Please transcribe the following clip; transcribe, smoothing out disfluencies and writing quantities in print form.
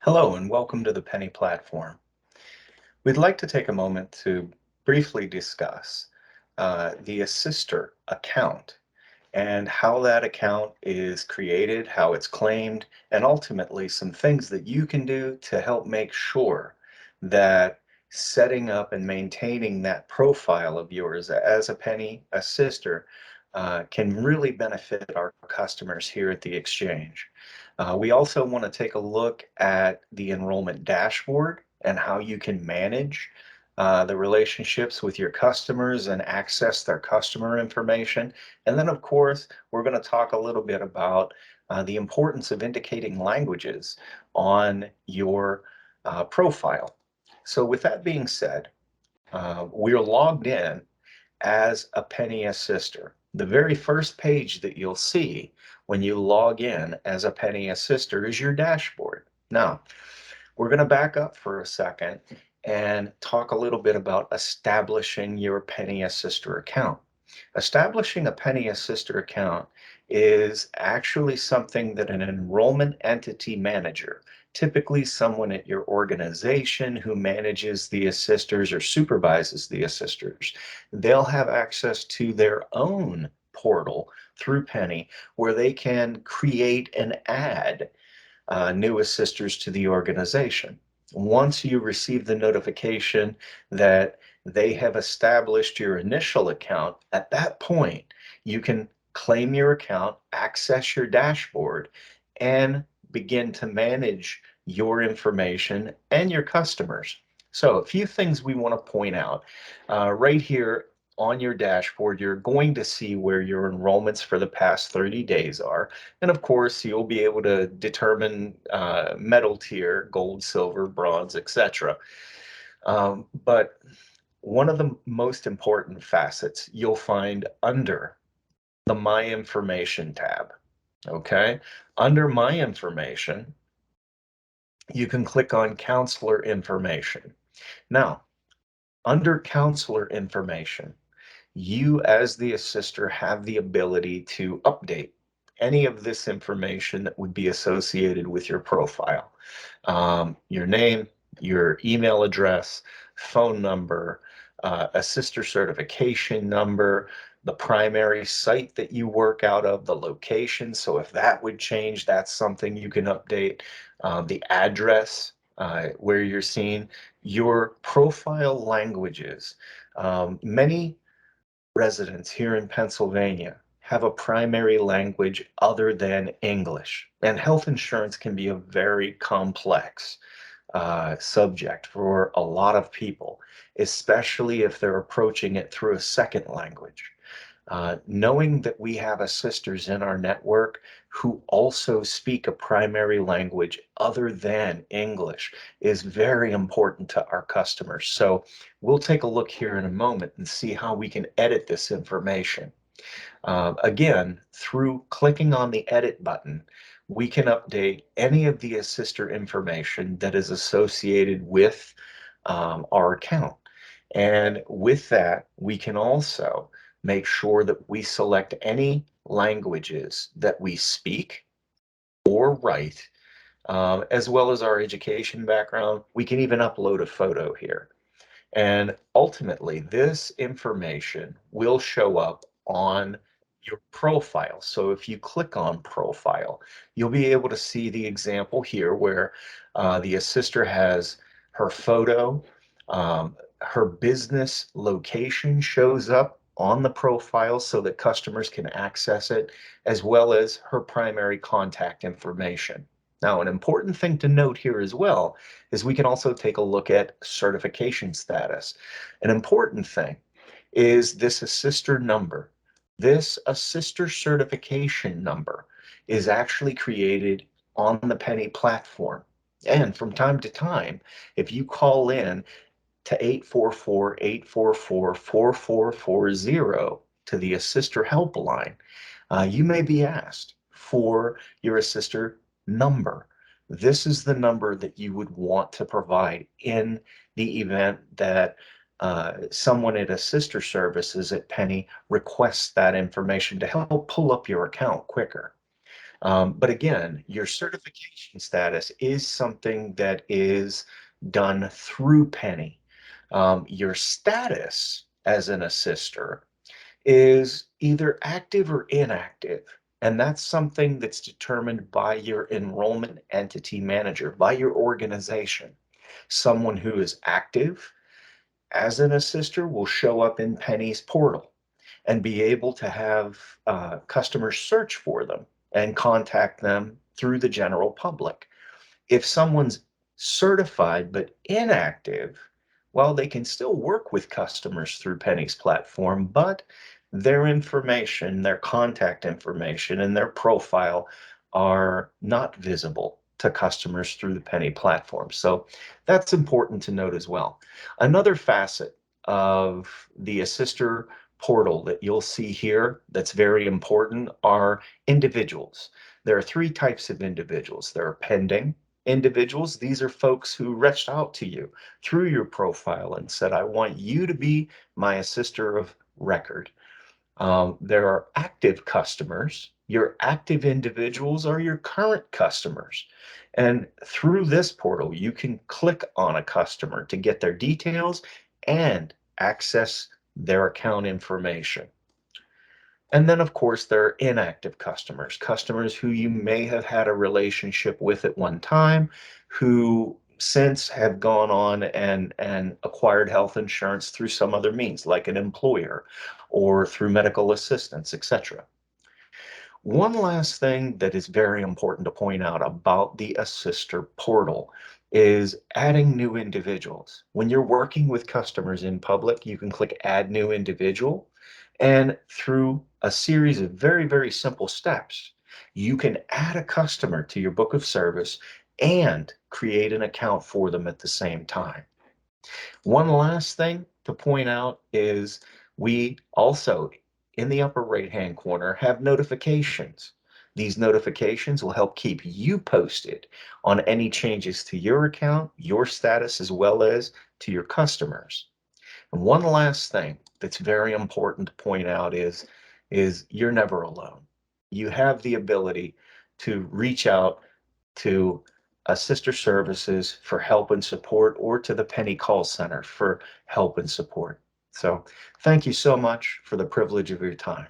Hello and welcome to the Penny Platform. We'd like to take a moment to briefly discuss the Assister account and how that account is created, how it's claimed, and ultimately some things that you can do to help make sure that setting up and maintaining that profile of yours as a Penny Assister can really benefit our customers here at the exchange. We also want to take a look at the enrollment dashboard and how you can manage the relationships with your customers and access their customer information. And then, of course, we're going to talk a little bit about the importance of indicating languages on your profile. So with that being said, we're logged in as a Penny Assister. The very first page that you'll see when you log in as a Penny Assister is your dashboard. Now, we're going to back up for a second and talk a little bit about establishing your Penny Assister account. Establishing a Penny Assister account is actually something that an enrollment entity manager, typically someone at your organization who manages the assisters or supervises the assisters, they'll have access to their own portal through Penny where they can create and add new assisters to the organization. Once you receive the notification that they have established your initial account, at that point, you can claim your account, access your dashboard, and begin to manage your information and your customers. So a few things we want to point out. Right here on your dashboard, you're going to see where your enrollments for the past 30 days are. And of course, you'll be able to determine metal tier, gold, silver, bronze, etc. But one of the most important facets you'll find under the My Information tab. Okay, under My Information, you can click on Counselor Information. Now, under Counselor Information, you as the assister have the ability to update any of this information that would be associated with your profile. Your name, your email address, phone number, assister certification number, the primary site that you work out of, the location. So if that would change, that's something you can update. The address where you're seeing your profile languages. Many residents here in Pennsylvania have a primary language other than English, and health insurance can be a very complex subject for a lot of people, especially if they're approaching it through a second language. Knowing that we have assisters in our network who also speak a primary language other than English is very important to our customers. So we'll take a look here in a moment and see how we can edit this information. Again, through clicking on the edit button, we can update any of the assister information that is associated with our account. And with that, we can also make sure that we select any languages that we speak or write, as well as our education background. We can even upload a photo here. And ultimately, this information will show up on your profile. So if you click on profile, you'll be able to see the example here where the assister has her photo, her business location shows up on the profile so that customers can access it, as well as her primary contact information. Now, an important thing to note here as well is we can also take a look at certification status. An important thing is this assister number. This assister certification number is actually created on the Penny platform. And from time to time, if you call in to 844-844-4440 to the assister helpline, you may be asked for your assister number. This is the number that you would want to provide in the event that someone at Assister Services at Penny requests that information to help pull up your account quicker. But again, your certification status is something that is done through Penny. Your status as an assister is either active or inactive. And that's something that's determined by your enrollment entity manager, by your organization. Someone who is active as an assister will show up in Penny's portal and be able to have customers search for them and contact them through the general public. If someone's certified but inactive, well, they can still work with customers through Penny's platform, but their information, their contact information, and their profile are not visible to customers through the Penny platform. So that's important to note as well. Another facet of the Assister portal that you'll see here that's very important are individuals. There are three types of individuals. There are pending individuals. These are folks who reached out to you through your profile and said, I want you to be my assister of record. There are active customers. Your active individuals are your current customers. And through this portal, you can click on a customer to get their details and access their account information. And then, of course, there are inactive customers, customers who you may have had a relationship with at one time, who since have gone on and acquired health insurance through some other means, like an employer or through medical assistance, etc. One last thing that is very important to point out about the Assister portal is adding new individuals. When you're working with customers in public, you can click Add New Individual, and through a series of very, very simple steps, you can add a customer to your book of service and create an account for them at the same time. One last thing to point out is we also, in the upper right-hand corner, have notifications. These notifications will help keep you posted on any changes to your account, your status, as well as to your customers. And one last thing that's very important to point out is you're never alone. You have the ability to reach out to Sister Services for help and support, or to the Penny Call Center for help and support. So thank you so much for the privilege of your time.